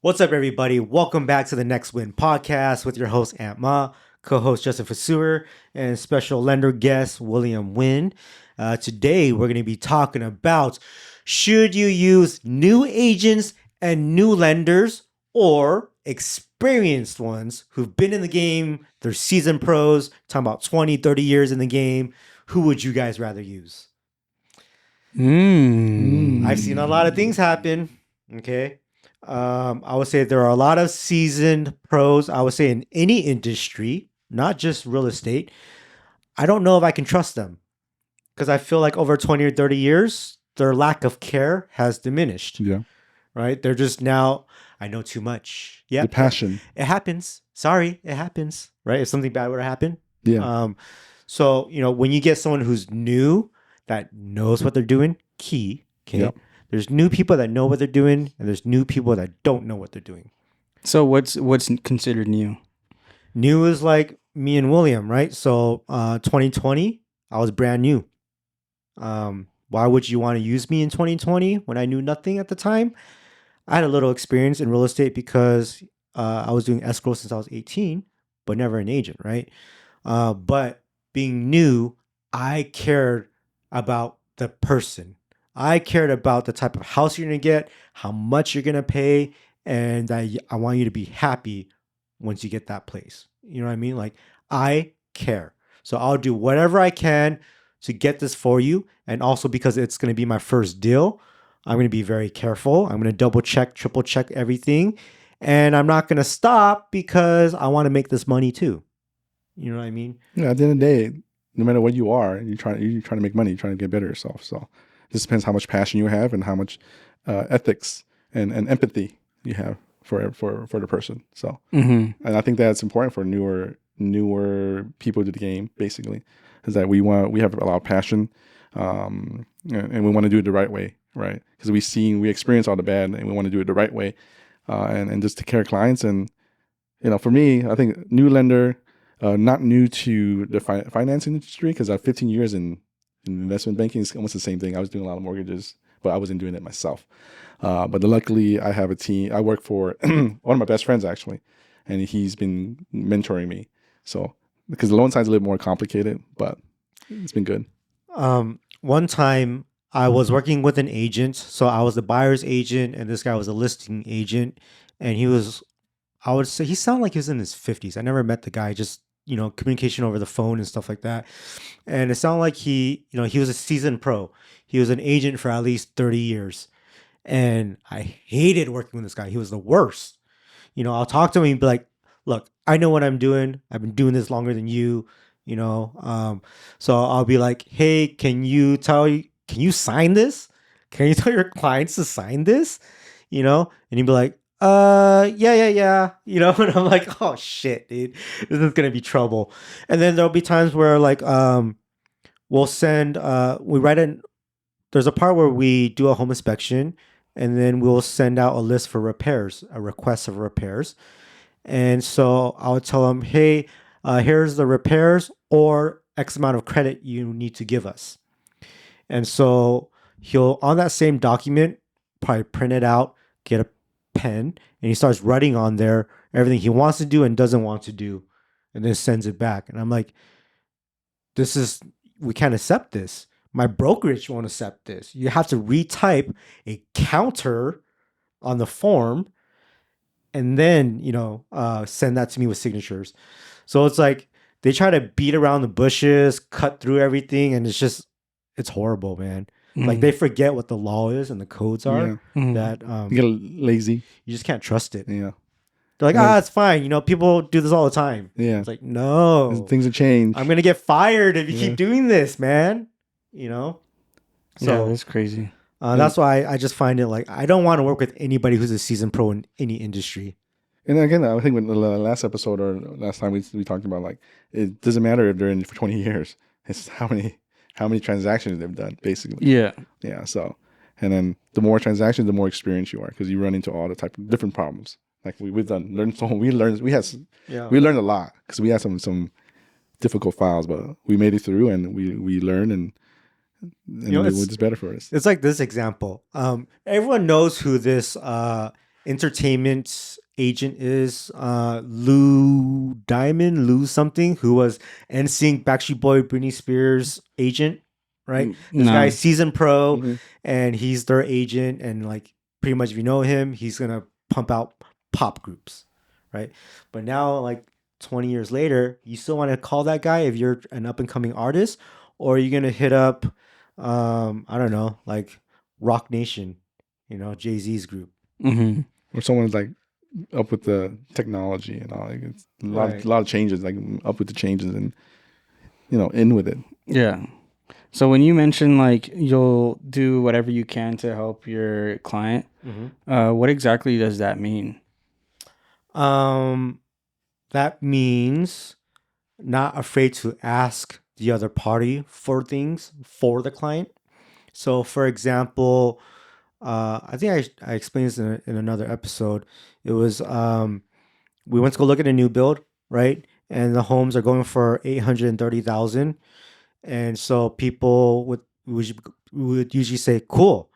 What's up, everybody? Welcome back to the Next Win podcast with your host, Aunt Ma, co-host Justin Vaseur, and special lender guest, William Wynn. Today, we're going to be talking about should you use new agents and new lenders or experienced ones who've been in the game, they're seasoned pros, talking about 20, 30 years in the game. Who would you guys rather use? I've seen a lot of things happen, okay? I would say there are a lot of seasoned pros, I would say in any industry, not just real estate. I don't know if I can trust them because I feel like over 20 or 30 years, their lack of care has diminished. Yeah. Right? They're just now, I know too much. Yeah. The passion. It happens. Sorry, it happens. Right? If something bad were to happen. Yeah. So, when you get someone who's new that knows what they're doing, key. Okay. Yep. There's new people that know what they're doing, and there's new people that don't know what they're doing. So what's considered new? New is like me and William, right? So 2020, I was brand new. Why would you want to use me in 2020 when I knew nothing at the time? I had a little experience in real estate because I was doing escrow since I was 18, but never an agent, right? But being new, I cared about the person. I cared about the type of house you're going to get, how much you're going to pay, and I want you to be happy once you get that place. You know what I mean? Like, I care. So I'll do whatever I can to get this for you. And also because it's going to be my first deal, I'm going to be very careful. I'm going to double check, triple check everything. And I'm not going to stop because I want to make this money too. You know what I mean? Yeah. At the end of the day, no matter what you are, you're trying to make money. You're trying to get better yourself. So it just depends how much passion you have and how much ethics and empathy you have for the person. So, and I think that's important for newer people to the game. Basically, is that we have a lot of passion, and we want to do it the right way, right? Because we experience all the bad, and we want to do it the right way, and just take care of clients. And for me, I think new lender. Not new to the financing industry because I have 15 years in investment banking. It's almost the same thing. I was doing a lot of mortgages, but I wasn't doing it myself. But luckily, I have a team. I work for one of my best friends, actually, and he's been mentoring me. So because the loan side's a little more complicated, but it's been good. One time, I was working with an agent. So I was the buyer's agent, and this guy was a listing agent. And I would say he sounded like he was in his 50s. I never met the guy, just communication over the phone and stuff like that. And it sounded like he was a seasoned pro. He was an agent for at least 30 years. And I hated working with this guy. He was the worst. I'll talk to him and be like, look, I know what I'm doing. I've been doing this longer than you, So I'll be like, hey, can you sign this? Can you tell your clients to sign this? And he'd be like, yeah. And I'm like, oh shit, dude, this is gonna be trouble. And then there'll be times where like, we'll send, there's a part where we do a home inspection and then we'll send out a list for repairs, a request of repairs. And so I'll tell them, hey, here's the repairs or X amount of credit you need to give us. And so he'll, on that same document, probably print it out, get a pen, and he starts writing on there everything he wants to do and doesn't want to do, and then sends it back. And I'm like, we can't accept this. My brokerage won't accept this. You have to retype a counter on the form and then, send that to me with signatures. So it's like they try to beat around the bushes, cut through everything, and it's horrible, man. Like they forget what the law is and the codes are. Yeah. That you get lazy. You just can't trust it. Yeah. They're like, it's fine. People do this all the time. Yeah. It's like, no. Things have changed. I'm gonna get fired if you keep doing this, man. So yeah, that's crazy. That's why I just find it like I don't want to work with anybody who's a seasoned pro in any industry. And again, I think with the last episode or last time we talked about, like, it doesn't matter if they're in for 20 years. It's how many transactions they've done, basically. Yeah. Yeah. So, and then the more transactions, the more experienced you are because you run into all the type of different problems. Like we learned a lot because we had some difficult files, but we made it through and we learned and it was just better for us. It's like this example. Everyone knows who this entertainment agent is Lou Diamond, Lou something, who was NSYNC, Backstreet Boy, Britney Spears agent, right? This No. guy's seasoned pro, Mhm. and he's their agent, and like pretty much if you know him, he's gonna pump out pop groups, right? But now, like 20 years later, you still want to call that guy if you're an up and coming artist, or are you gonna hit up, I don't know, like Rock Nation, Jay-Z's group. Mm-hmm. Or someone's like up with the technology and all. Like it's Right. a lot of changes. Like up with the changes and in with it. Yeah. So when you mention like you'll do whatever you can to help your client, what exactly does that mean? That means not afraid to ask the other party for things for the client. So, for example, I think I explained this in another episode. It was we went to go look at a new build, right? And the homes are going for 830,000, and so people would usually say, "Cool,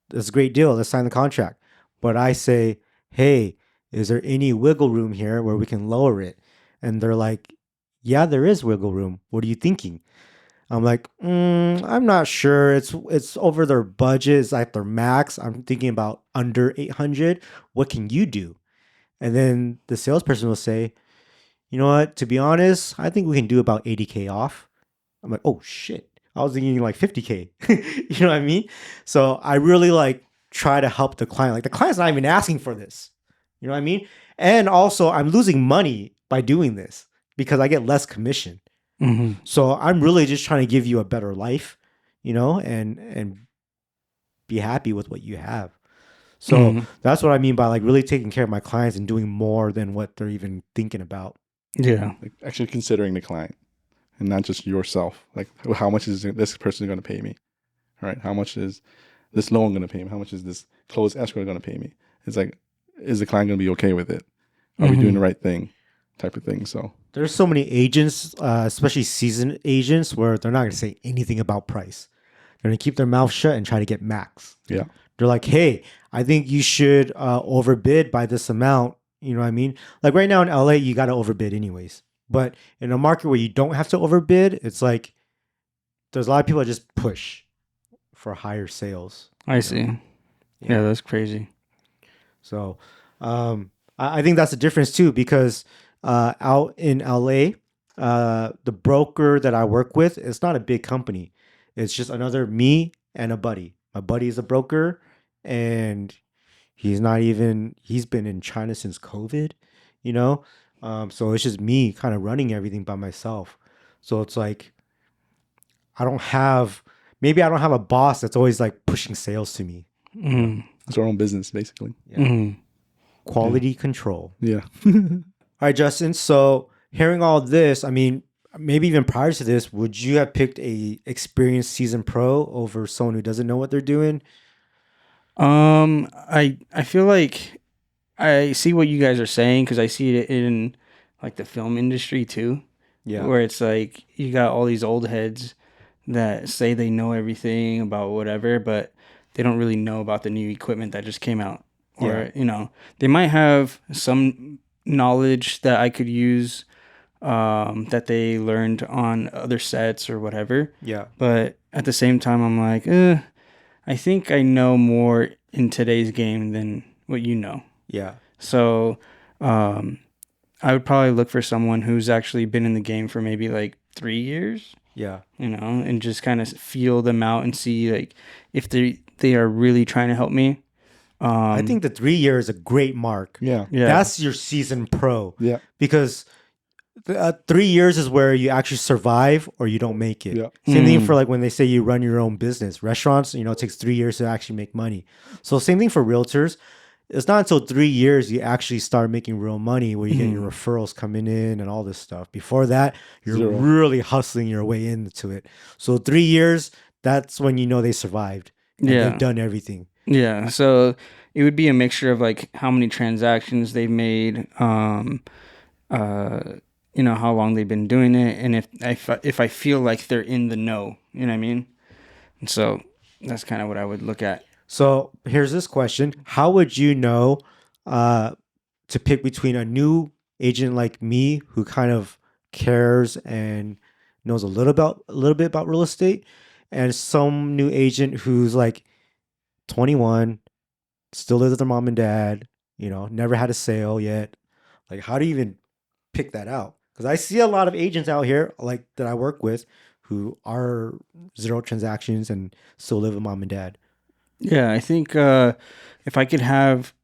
that's a great deal. Let's sign the contract." But I say, "Hey, is there any wiggle room here where we can lower it?" And they're like, "Yeah, there is wiggle room. What are you thinking?" I'm like, I'm not sure. It's over their budget. It's like their max. I'm thinking about under 800. What can you do? And then the salesperson will say, "You know what? To be honest, I think we can do about 80K off." I'm like, "Oh shit. I was thinking like 50K." You know what I mean? So I really like try to help the client. Like the client's not even asking for this. You know what I mean? And also I'm losing money by doing this because I get less commission. Mm-hmm. So I'm really just trying to give you a better life, and be happy with what you have. So Mm-hmm. that's what I mean by like really taking care of my clients and doing more than what they're even thinking about. Yeah. Like actually considering the client and not just yourself. Like how much is this person going to pay me? All right. How much is this loan going to pay me? How much is this closed escrow going to pay me? It's like, is the client going to be okay with it? Are we doing the right thing? Type of thing. So There's so many agents, especially seasoned agents, where they're not going to say anything about price. They're going to keep their mouth shut and try to get max. yeah. They're like, "Hey, I think you should overbid by this amount." You know what I mean? Like right now in LA, you got to overbid anyways. But in a market where you don't have to overbid, it's like there's a lot of people that just push for higher sales. I see. Yeah, that's crazy. So I think that's the difference too, because out in LA, the broker that I work with, it's not a big company. It's just another me and a buddy. My buddy is a broker, and he's been in China since COVID, you know? So it's just me kind of running everything by myself. So it's like, maybe I don't have a boss that's always like pushing sales to me. Mm-hmm. It's our own business, basically. Yeah. Mm-hmm. Quality control. Yeah. All right, Justin. So hearing all this, I mean, maybe even prior to this, would you have picked a experienced seasoned pro over someone who doesn't know what they're doing? I feel like I see what you guys are saying because I see it in like the film industry too, Yeah. where it's like you got all these old heads that say they know everything about whatever, but they don't really know about the new equipment that just came out. Or, they might have some knowledge that I could use that they learned on other sets or whatever. Yeah. But at the same time, I'm like, I think I know more in today's game than what you know. Yeah. So I would probably look for someone who's actually been in the game for maybe like 3 years. Yeah. And just kind of feel them out and see like if they are really trying to help me. I think the 3 year is a great mark. Yeah. That's your seasoned pro. Yeah. Because 3 years is where you actually survive or you don't make it. Yeah. Same thing for like when they say you run your own business. Restaurants, it takes 3 years to actually make money. So same thing for realtors. It's not until 3 years you actually start making real money where you get your referrals coming in and all this stuff. Before that, you're Zero. really hustling your way into it. So 3 years, that's when they survived. And Yeah. they've done everything. Yeah, so it would be a mixture of like how many transactions they've made, how long they've been doing it, and if I feel like they're in the know, you know what I mean? And so that's kind of what I would look at. So here's this question. How would you know to pick between a new agent like me who kind of cares and knows a little bit about real estate, and some new agent who's like 21, still lives with their mom and dad, never had a sale yet. Like, how do you even pick that out? Because I see a lot of agents out here like that I work with who are zero transactions and still live with mom and dad. Yeah, I think if I could have,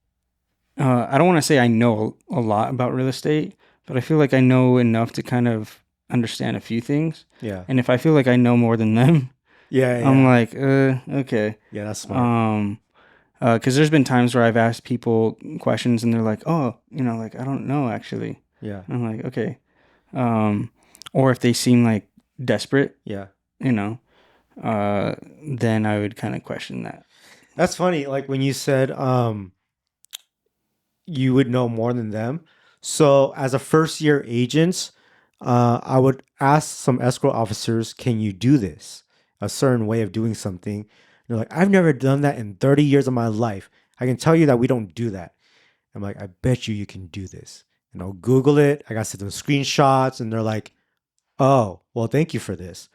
I don't want to say I know a lot about real estate, but I feel like I know enough to kind of understand a few things. Yeah. And if I feel like I know more than them, Yeah. I'm like, okay. Yeah, that's smart. Because there's been times where I've asked people questions and they're like, oh, like, I don't know actually. Yeah. And I'm like, okay. Or if they seem like desperate, Yeah. then I would kind of question that. That's funny. Like when you said you would know more than them. So as a first year agent, I would ask some escrow officers, can you do this? A certain way of doing something. And they're like, I've never done that in 30 years of my life. I can tell you that we don't do that. I'm like, I bet you can do this. And I'll Google it. I got to send them screenshots and they're like, oh, well, thank you for this.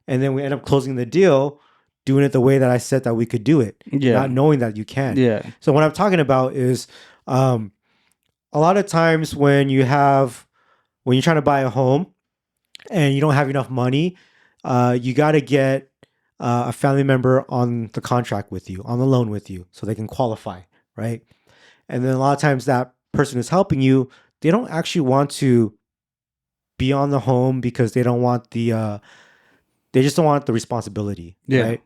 And then we end up closing the deal, doing it the way that I said that we could do it, not knowing that you can. Yeah. So what I'm talking about is a lot of times when you're trying to buy a home and you don't have enough money, you got to get a family member on the contract with you, on the loan with you, so they can qualify, right? And then a lot of times that person who's helping you, they don't actually want to be on the home because they don't want they just don't want the responsibility, right?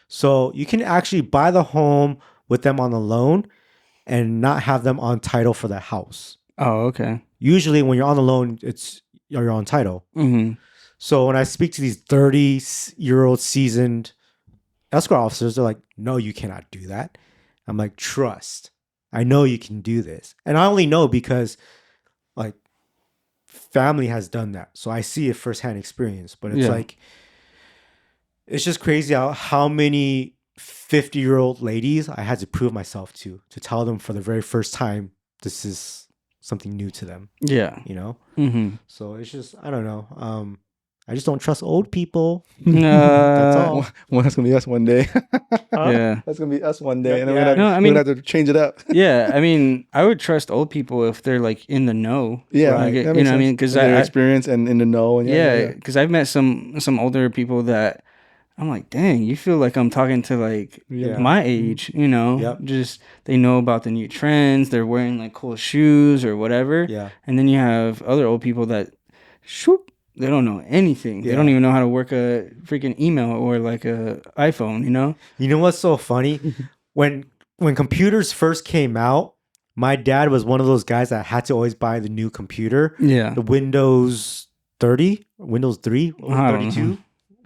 So you can actually buy the home with them on the loan and not have them on title for the house. Oh, okay. Usually when you're on the loan, you're on title. Mm-hmm. So when I speak to these 30-year-old seasoned escrow officers, they're like, no, you cannot do that. I'm like, trust. I know you can do this. And I only know because like family has done that. So I see a firsthand experience. But it's like, it's just crazy how many 50-year-old ladies I had to prove myself to tell them for the very first time this is something new to them. Yeah. Mm-hmm. So it's just, I don't know. I just don't trust old people. That's all. Well, that's gonna be us one day. Yeah, that's gonna be us one day, and then Yeah. we're gonna have to change it up. Yeah, I mean, I would trust old people if they're like in the know. Yeah, like, that you know makes what I mean? sense. Because Their I experience and in the know. And because I've met some older people that I'm like, dang, you feel like I'm talking to like my age, Yep. Just they know about the new trends. They're wearing like cool shoes or whatever. Yeah. And then you have other old people that, they don't know anything. Yeah. They don't even know how to work a freaking email or like a iPhone, You know what's so funny? when computers first came out, my dad was one of those guys that had to always buy the new computer. Yeah. The Windows 30, Windows 3, or 32.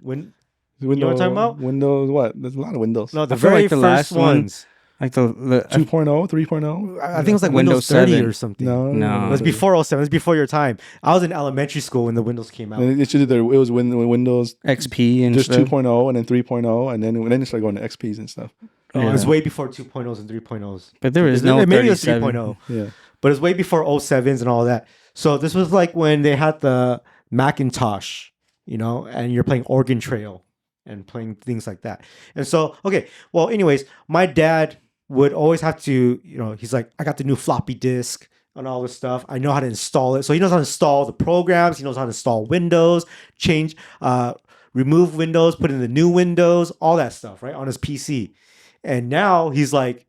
Windows, you know what I'm talking about? Windows what? There's a lot of Windows. No, the very like the first last ones. Like the 2.0, 3.0. I think it was like Windows Windows 30 7 or something. No. It was before 07. It was before your time. I was in elementary school when the Windows came out. It was when Windows XP and just stuff. 2.0 and then 3.0 and then it started going to XPs and stuff. Oh, it was way before 2.0s and 3.0s. But there was no maybe it was 37. 3.0. Yeah. But it's way before 07s and all that. So this was like when they had the Macintosh, and you're playing Oregon Trail and playing things like that. And so, okay, well, anyways, my dad would always have to, he's like, I got the new floppy disk and all this stuff. I know how to install it. So he knows how to install the programs. He knows how to install Windows, remove Windows, put in the new Windows, all that stuff, right, on his PC. And now he's like,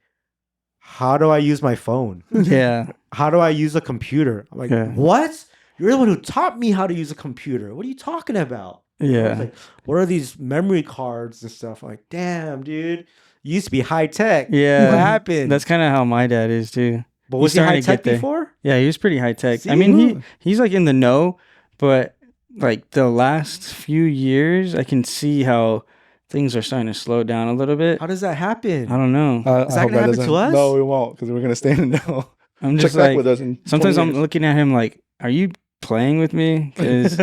how do I use my phone? Yeah. How do I use a computer? I'm like, what? You're the one who taught me how to use a computer. What are you talking about? Yeah. Like, what are these memory cards and stuff? I'm like, damn, dude. You used to be high tech. Yeah. What happened? That's kind of how my dad is too. But was he high tech before? Yeah, he was pretty high tech. See? I mean, he's like in the know, but like the last few years, I can see how things are starting to slow down a little bit. How does that happen? I don't know. Is that going to happen to us? No, we won't, because we're going to stay in the know. I'm just Check back like, with us in sometimes 20 I'm years. looking at him like, are you playing with me? Because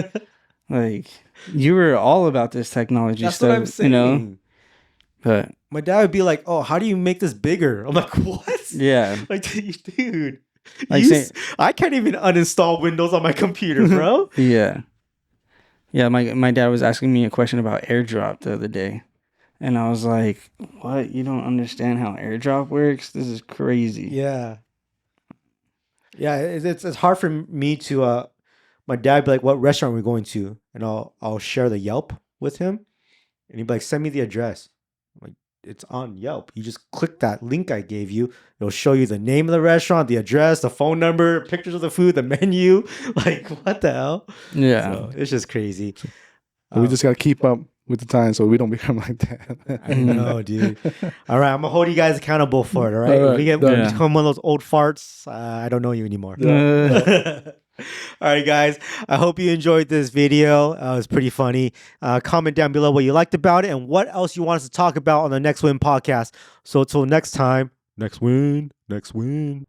like you were all about this technology That's stuff, what I'm saying. But My dad would be like, "Oh, how do you make this bigger?" I'm like, "What?" yeah, Like, dude, like you say, s- I can't even uninstall Windows on my computer, bro. yeah, yeah. My dad was asking me a question about AirDrop the other day, and I was like, "What? You don't understand how AirDrop works? This is crazy." Yeah, yeah. It's hard for me to. My dad would be like, "What restaurant are we going to?" And I'll share the Yelp with him, and he'd be like, "Send me the address." I'm like, "It's on Yelp. You just click that link I gave you. It'll show you the name of the restaurant, the address, the phone number, pictures of the food, the menu. Like, what the hell?" Yeah, So it's just crazy. But we just got to keep up with the time so we don't become like that. I know, dude. All right, I'm gonna hold you guys accountable for it. All right, All if we right, get done. become one of those old farts, I don't know you anymore. Uh, All right, guys. I hope you enjoyed this video. It was pretty funny. Comment down below what you liked about it and what else you want us to talk about on the Next Win podcast. So until next time, next win, next win.